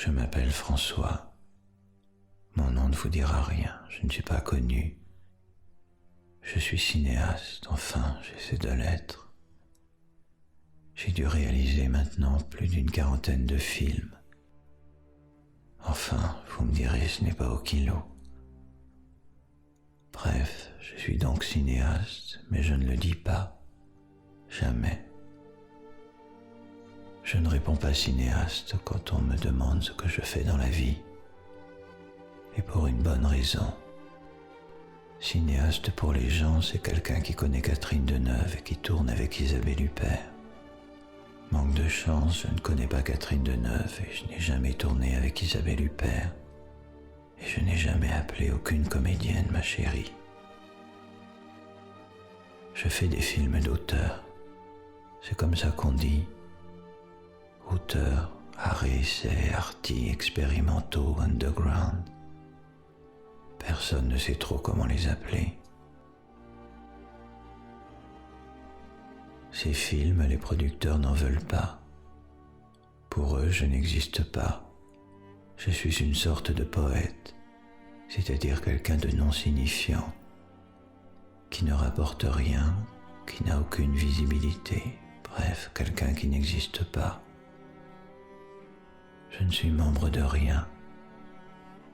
Je m'appelle François. Mon nom ne vous dira rien, je ne suis pas connu. Je suis cinéaste, enfin, j'essaie de l'être. J'ai dû réaliser maintenant plus d'une quarantaine de films. Enfin, vous me direz, ce n'est pas au kilo. Bref, je suis donc cinéaste, mais je ne le dis pas. Jamais. Je ne réponds pas cinéaste quand on me demande ce que je fais dans la vie. Et pour une bonne raison. Cinéaste pour les gens, c'est quelqu'un qui connaît Catherine Deneuve et qui tourne avec Isabelle Huppert. Manque de chance, je ne connais pas Catherine Deneuve et je n'ai jamais tourné avec Isabelle Huppert. Et je n'ai jamais appelé aucune comédienne ma chérie. Je fais des films d'auteur. C'est comme ça qu'on dit. Auteur, art et essai, arty, expérimentaux, underground. Personne ne sait trop comment les appeler. Ces films, les producteurs n'en veulent pas. Pour eux, je n'existe pas. Je suis une sorte de poète, c'est-à-dire quelqu'un de non signifiant, qui ne rapporte rien, qui n'a aucune visibilité, bref, quelqu'un qui n'existe pas. Je ne suis membre de rien.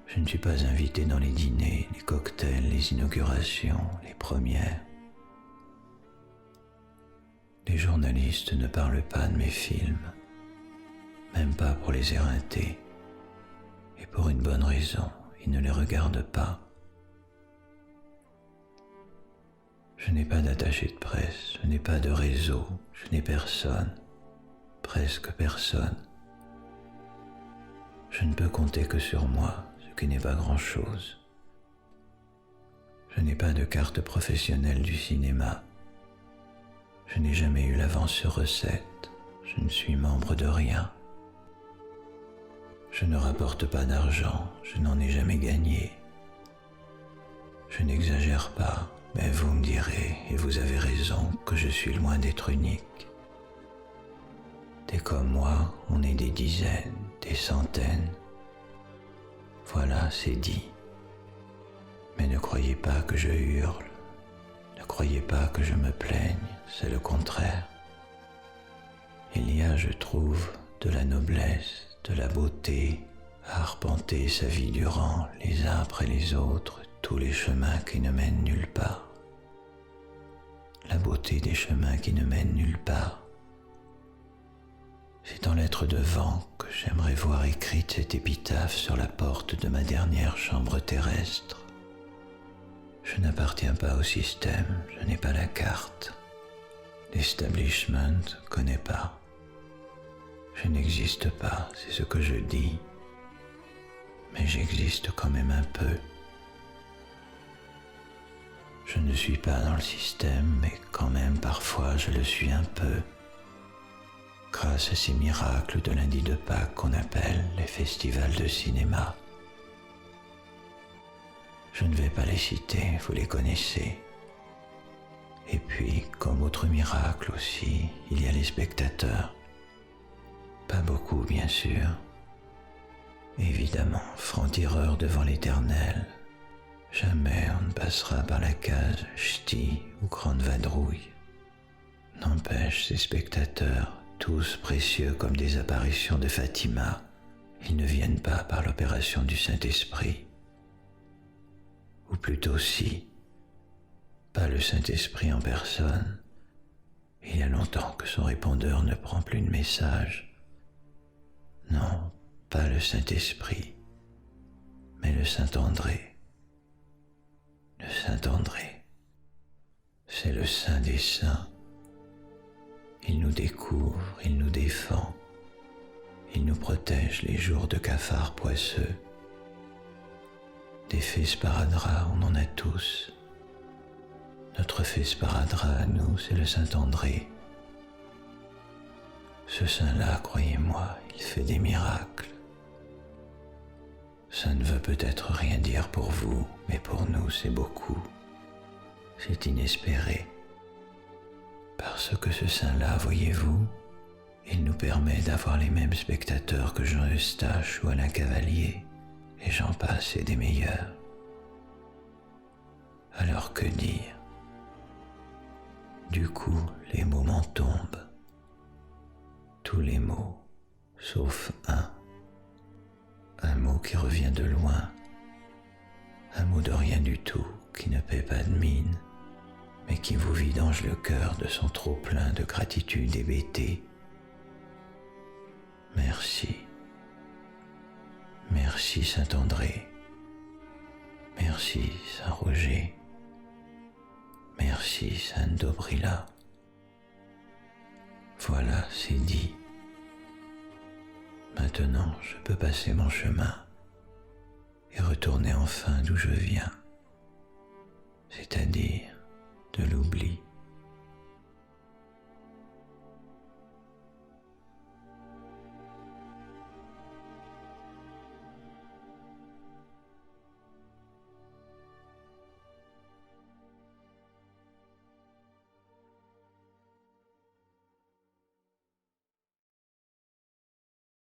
Je ne suis pas invité dans les dîners, les cocktails, les inaugurations, les premières. Les journalistes ne parlent pas de mes films, même pas pour les éreinter, et pour une bonne raison, ils ne les regardent pas. Je n'ai pas d'attaché de presse, je n'ai pas de réseau, je n'ai personne, presque personne. Je ne peux compter que sur moi, ce qui n'est pas grand-chose. Je n'ai pas de carte professionnelle du cinéma. Je n'ai jamais eu l'avance sur recette. Je ne suis membre de rien. Je ne rapporte pas d'argent, je n'en ai jamais gagné. Je n'exagère pas, mais vous me direz, et vous avez raison, que je suis loin d'être unique. Des comme moi, on est des dizaines, des centaines. Voilà, c'est dit. Mais ne croyez pas que je hurle. Ne croyez pas que je me plaigne, c'est le contraire. Il y a, je trouve, de la noblesse, de la beauté, à arpenter sa vie durant, les uns après les autres, tous les chemins qui ne mènent nulle part. La beauté des chemins qui ne mènent nulle part. C'est en lettres de vent que j'aimerais voir écrite cette épitaphe sur la porte de ma dernière chambre terrestre. Je n'appartiens pas au système, je n'ai pas la carte. L'establishment connaît pas. Je n'existe pas, c'est ce que je dis. Mais j'existe quand même un peu. Je ne suis pas dans le système, mais quand même parfois je le suis un peu. Grâce à ces miracles de lundi de Pâques qu'on appelle les festivals de cinéma. Je ne vais pas les citer, vous les connaissez. Et puis, comme autre miracle aussi, il y a les spectateurs. Pas beaucoup, bien sûr. Évidemment, franc-tireur devant l'Éternel. Jamais on ne passera par la case ch'ti ou grande vadrouille. N'empêche, ces spectateurs, tous précieux comme des apparitions de Fatima, ils ne viennent pas par l'opération du Saint-Esprit. Ou plutôt si, pas le Saint-Esprit en personne. Il y a longtemps que son répondeur ne prend plus de message. Non, pas le Saint-Esprit, mais le Saint-André. Le Saint-André, c'est le Saint des Saints. Il nous découvre, il nous défend, il nous protège les jours de cafards poisseux. Des fées sparadrap, on en a tous. Notre fée sparadrap à nous, c'est le Saint-André. Ce saint-là, croyez-moi, il fait des miracles. Ça ne veut peut-être rien dire pour vous, mais pour nous, c'est beaucoup. C'est inespéré. Parce que ce saint-là, voyez-vous, Il nous permet d'avoir les mêmes spectateurs que Jean Eustache ou Alain Cavalier, et j'en passe et des meilleurs. Alors que dire? Du coup, les mots m'en tombent. Tous les mots, sauf un mot qui revient de loin, un mot de rien du tout, qui ne paie pas de mine, mais qui vous vidange le cœur de son trop-plein de gratitude hébétée. Merci. Merci Saint-André. Merci Saint-Roger. Merci Sainte-Dobrila. Voilà, c'est dit. Maintenant, je peux passer mon chemin et retourner enfin d'où je viens, c'est-à-dire de l'oubli.